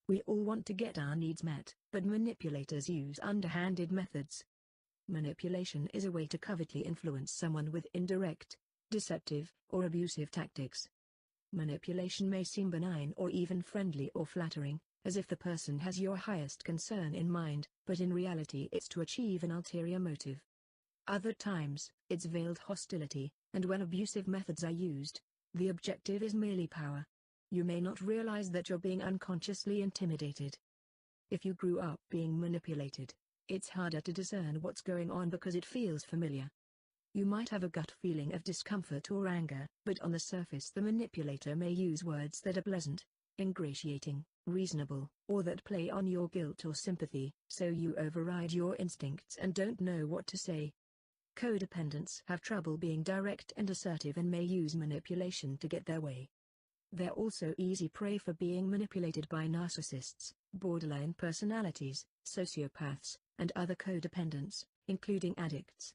We all want to get our needs met, but manipulators use underhanded methods. Manipulation is a way to covertly influence someone with indirect, deceptive, or abusive tactics. Manipulation may seem benign or even friendly or flattering, as if the person has your highest concern in mind, but in reality it's to achieve an ulterior motive. Other times, it's veiled hostility, and when abusive methods are used, the objective is merely power. You may not realize that you're being unconsciously intimidated. If you grew up being manipulated, it's harder to discern what's going on because it feels familiar. You might have a gut feeling of discomfort or anger, but on the surface the manipulator may use words that are pleasant, ingratiating, reasonable, or that play on your guilt or sympathy, so you override your instincts and don't know what to say. Codependents have trouble being direct and assertive and may use manipulation to get their way. They're also easy prey for being manipulated by narcissists, borderline personalities, sociopaths, and other codependents, including addicts.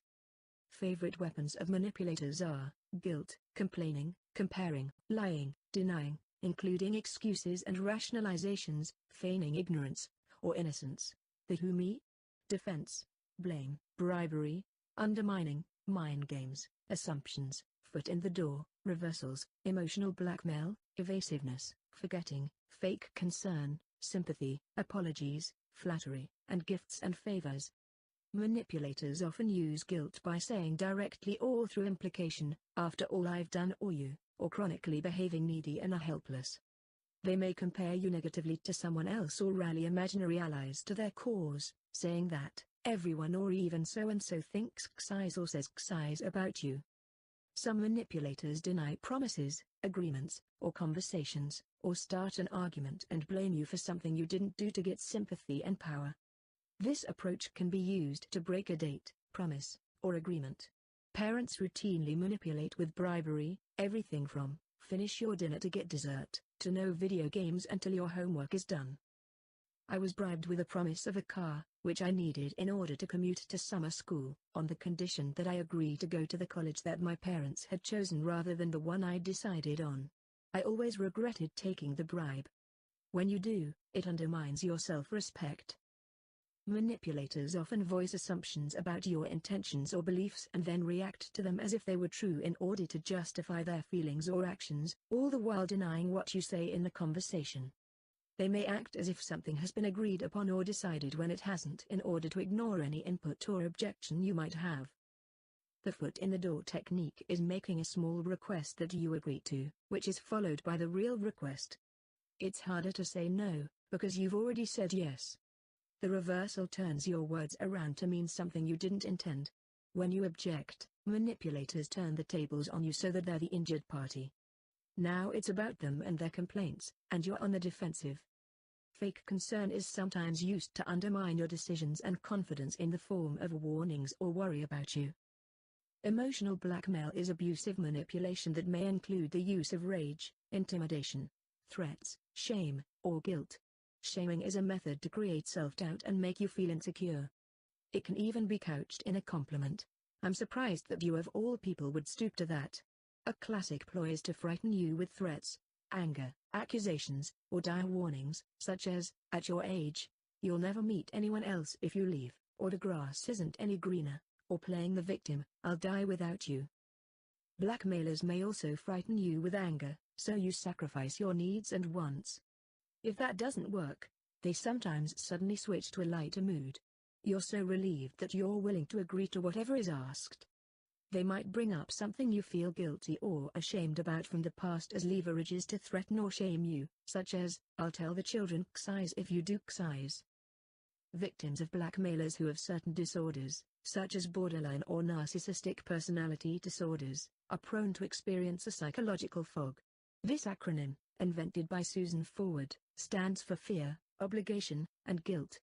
Favorite weapons of manipulators are guilt, complaining, comparing, lying, denying, including excuses and rationalizations, feigning ignorance or innocence, the who me, defense, blame, bribery, undermining, mind games, assumptions, foot in the door, reversals, emotional blackmail, evasiveness, forgetting, fake concern, sympathy, apologies, flattery, and gifts and favors. Manipulators often use guilt by saying directly or through implication, "After all I've done or you," or chronically behaving needy and helpless. They may compare you negatively to someone else or rally imaginary allies to their cause, saying that everyone or even so-and-so thinks XYZ or says XYZ about you. Some manipulators deny promises, agreements, or conversations, or start an argument and blame you for something you didn't do to get sympathy and power. This approach can be used to break a date, promise, or agreement. Parents routinely manipulate with bribery, everything from "finish your dinner to get dessert," to "no video games until your homework is done." I was bribed with a promise of a car, which I needed in order to commute to summer school, on the condition that I agree to go to the college that my parents had chosen rather than the one I decided on. I always regretted taking the bribe. When you do, it undermines your self-respect. Manipulators often voice assumptions about your intentions or beliefs and then react to them as if they were true in order to justify their feelings or actions, all the while denying what you say in the conversation. They may act as if something has been agreed upon or decided when it hasn't in order to ignore any input or objection you might have. The foot in the door technique is making a small request that you agree to, which is followed by the real request. It's harder to say no, because you've already said yes. The reversal turns your words around to mean something you didn't intend. When you object, manipulators turn the tables on you so that they're the injured party. Now it's about them and their complaints, and you're on the defensive. Fake concern is sometimes used to undermine your decisions and confidence in the form of warnings or worry about you. Emotional blackmail is abusive manipulation that may include the use of rage, intimidation, threats, shame, or guilt. Shaming is a method to create self-doubt and make you feel insecure. It can even be couched in a compliment. "I'm surprised that you of all people would stoop to that." A classic ploy is to frighten you with threats, anger, accusations, or dire warnings, such as, "At your age, you'll never meet anyone else if you leave," or "the grass isn't any greener," or playing the victim, "I'll die without you." Blackmailers may also frighten you with anger, so you sacrifice your needs and wants. If that doesn't work, they sometimes suddenly switch to a lighter mood. You're so relieved that you're willing to agree to whatever is asked. They might bring up something you feel guilty or ashamed about from the past as leverages to threaten or shame you, such as, "I'll tell the children XYZ if you do XYZ." Victims of blackmailers who have certain disorders, such as borderline or narcissistic personality disorders, are prone to experience a psychological fog. This acronym, invented by Susan Forward, stands for fear, obligation, and guilt.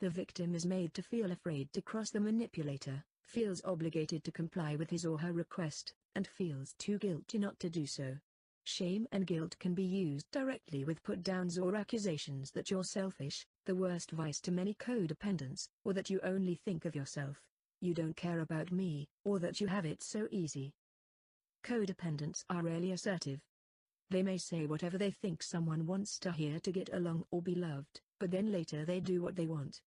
The victim is made to feel afraid to cross the manipulator, feels obligated to comply with his or her request, and feels too guilty not to do so. Shame and guilt can be used directly with put-downs or accusations that you're selfish, the worst vice to many codependents, or that you only think of yourself, "You don't care about me," or that you have it so easy. Codependents are rarely assertive. They may say whatever they think someone wants to hear to get along or be loved, but then later they do what they want.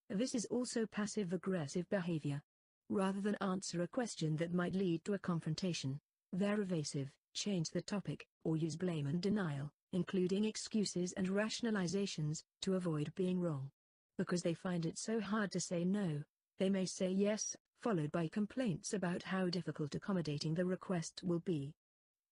This is also passive-aggressive behavior. Rather than answer a question that might lead to a confrontation, they're evasive, change the topic, or use blame and denial, including excuses and rationalizations, to avoid being wrong. Because they find it so hard to say no, they may say yes, followed by complaints about how difficult accommodating the request will be.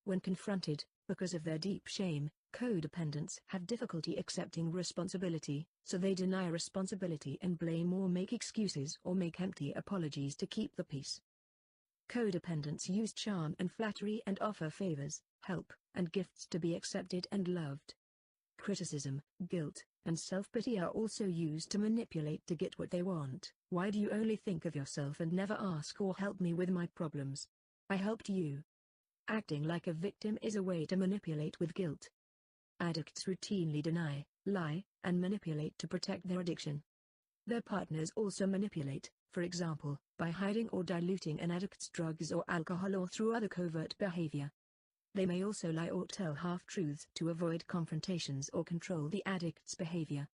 When confronted, because of their deep shame, codependents have difficulty accepting responsibility, so they deny responsibility and blame or make excuses or make empty apologies to keep the peace. Codependents use charm and flattery and offer favors, help, and gifts to be accepted and loved. Criticism, guilt, and self-pity are also used to manipulate to get what they want. Why do you only think of yourself and never ask or help me with my problems? I helped you. Acting like a victim is a way to manipulate with guilt. Addicts routinely deny, lie, and manipulate to protect their addiction. Their partners also manipulate, for example, by hiding or diluting an addict's drugs or alcohol or through other covert behavior. They may also lie or tell half-truths to avoid confrontations or control the addict's behavior.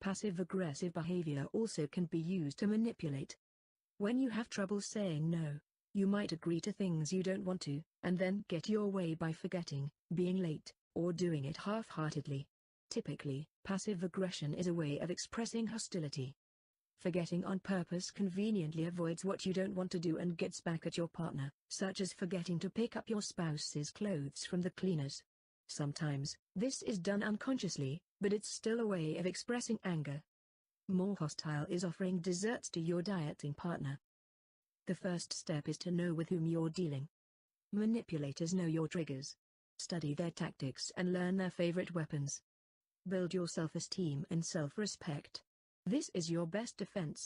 Passive-aggressive behavior also can be used to manipulate. When you have trouble saying no, you might agree to things you don't want to, and then get your way by forgetting, being late, or doing it half-heartedly. Typically, passive aggression is a way of expressing hostility. Forgetting on purpose conveniently avoids what you don't want to do and gets back at your partner, such as forgetting to pick up your spouse's clothes from the cleaners. Sometimes, this is done unconsciously, but it's still a way of expressing anger. More hostile is offering desserts to your dieting partner. The first step is to know with whom you're dealing. Manipulators know your triggers. Study their tactics and learn their favorite weapons. Build your self-esteem and self-respect. This is your best defense.